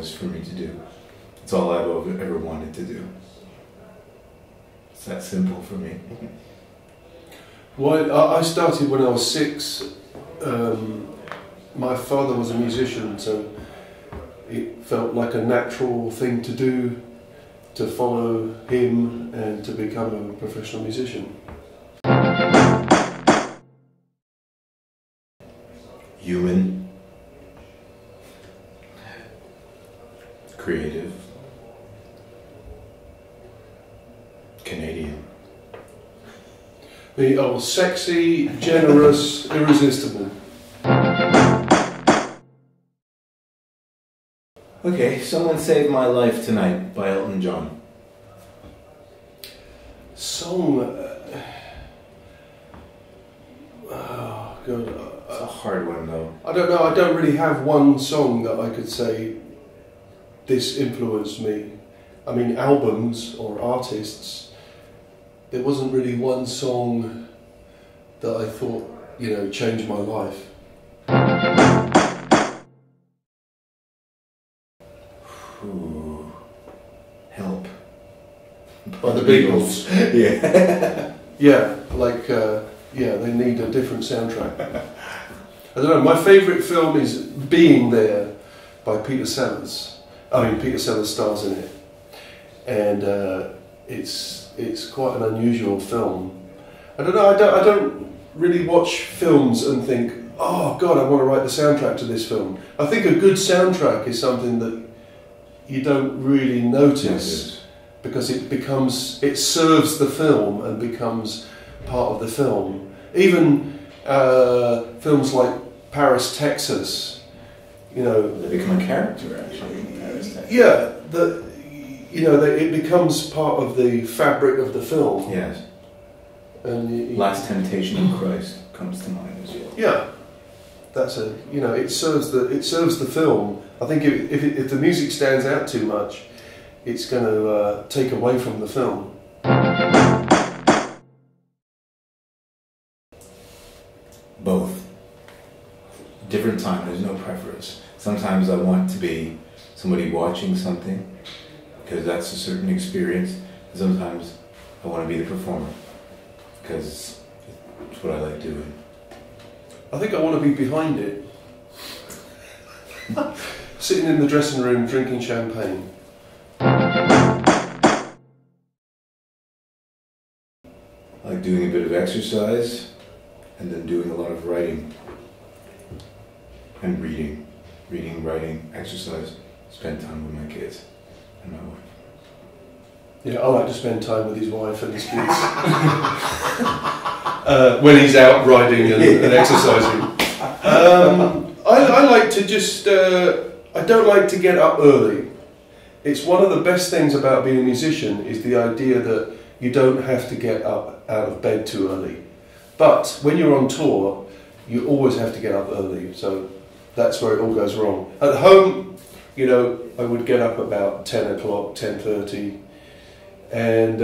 was for me to do. It's all I've ever wanted to do. It's that simple for me. Well, I started when I was 6. My father was a musician, so it felt like a natural thing to do, to follow him and to become a professional musician. Human, creative, Canadian. Oh, sexy, generous, irresistible. Okay, Someone Saved My Life Tonight by Elton John. Song. Oh, God. It's a hard one though. I don't know, I don't really have one song that I could say this influenced me. I mean, albums or artists, there wasn't really one song that I thought, changed my life. Ooh. Help. By the Beatles. Yeah. Yeah, they need a different soundtrack. I don't know, my favourite film is Being There by Peter Sellers. I mean, Peter Sellers stars in it. And it's quite an unusual film. I don't know, I don't really watch films and think, oh God, I want to write the soundtrack to this film. I think a good soundtrack is something that you don't really notice because it serves the film and becomes part of the film. Even films like Paris, Texas, They become a character actually in Paris, Texas. Yeah, it becomes part of the fabric of the film. Yes. And Last Temptation of Christ comes to mind as well. Yeah, that's it serves the film. I think if the music stands out too much, it's going to take away from the film. Both. Different time, there's no preference. Sometimes I want to be somebody watching something, because that's a certain experience. And sometimes I want to be the performer, because it's what I like doing. I think I want to be behind it. Sitting in the dressing room drinking champagne. I like doing a bit of exercise, and then doing a lot of writing. And reading, writing, exercise, spend time with my kids and my wife. Yeah, I like to spend time with his wife and his kids. When he's out riding and exercising. I like to just, I don't like to get up early. It's one of the best things about being a musician is the idea that you don't have to get up out of bed too early. But when you're on tour, you always have to get up early. So that's where it all goes wrong. At home, I would get up about 10 o'clock, 10:30, and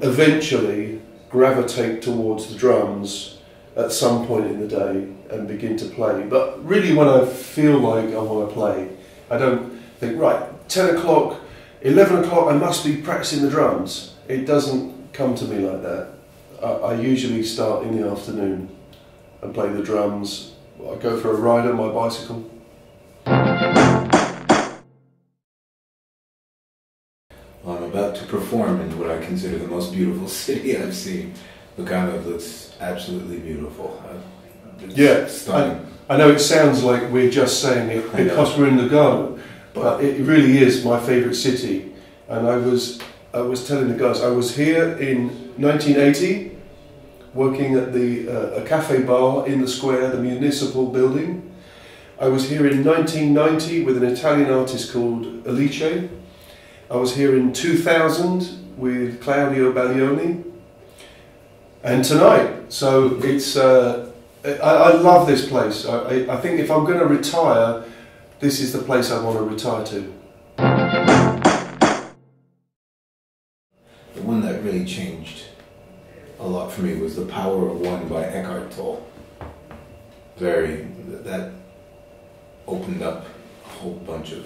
eventually gravitate towards the drums at some point in the day and begin to play. But really when I feel like I want to play, I don't think, right, 10 o'clock, 11 o'clock, I must be practicing the drums. It doesn't come to me like that. I usually start in the afternoon and play the drums. I go for a ride on my bicycle. Well, I'm about to perform in what I consider the most beautiful city I've seen. Lugano looks absolutely beautiful. It's stunning. I know it sounds like we're just saying it because we're in Lugano, but it really is my favourite city. And I was telling the guys, I was here in 1980, working at a cafe bar in the square, the municipal building. I was here in 1990 with an Italian artist called Alice. I was here in 2000 with Claudio Baglioni. And tonight, so it's, I love this place. I think if I'm going to retire, this is the place I want to retire to. The one that really changed a lot for me was The Power of One by Eckhart Tolle. That opened up a whole bunch of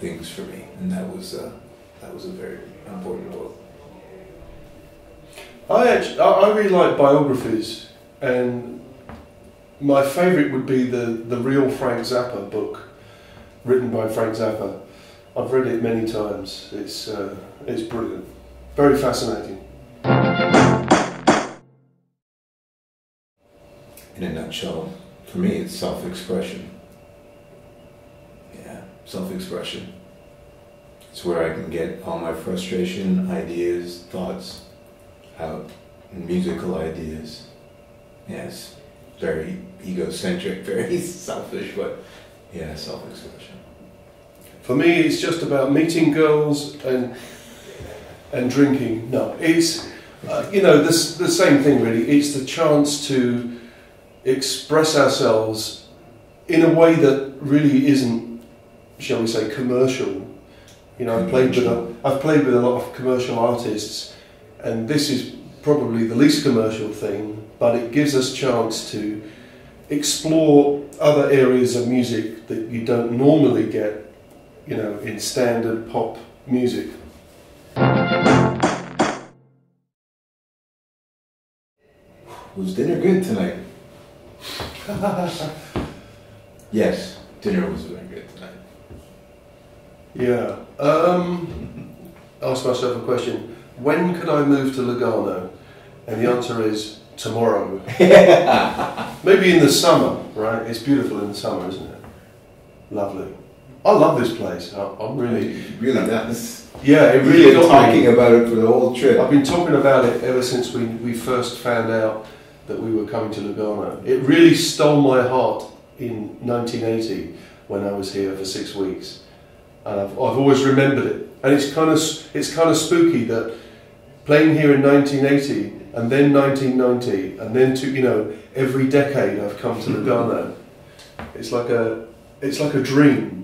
things for me, and that was a very important book. I really like biographies, and my favourite would be the real Frank Zappa book, written by Frank Zappa. I've read it many times. It's brilliant, very fascinating. In a nutshell, for me, it's self-expression. Yeah, self-expression. It's where I can get all my frustration, ideas, thoughts out, and musical ideas. Yes, very egocentric, very selfish, but yeah, self-expression. For me, it's just about meeting girls and drinking. No, it's the same thing really. It's the chance to express ourselves in a way that really isn't, shall we say, commercial. I've played with a lot of commercial artists, and this is probably the least commercial thing, but it gives us chance to explore other areas of music that you don't normally get, in standard pop music. Was dinner good tonight? Yes, dinner was very good tonight. Yeah. Ask myself a question. When could I move to Lugano? And the answer is tomorrow. Maybe in the summer, right? It's beautiful in the summer, isn't it? Lovely. I love this place. I'm really nice. Yeah, it really got me. Talking about it for the whole trip. I've been talking about it ever since we first found out that we were coming to Lugano. It really stole my heart in 1980 when I was here for 6 weeks, and I've always remembered it. And it's kind of spooky that playing here in 1980 and then 1990 and then every decade I've come to Lugano. It's like a dream.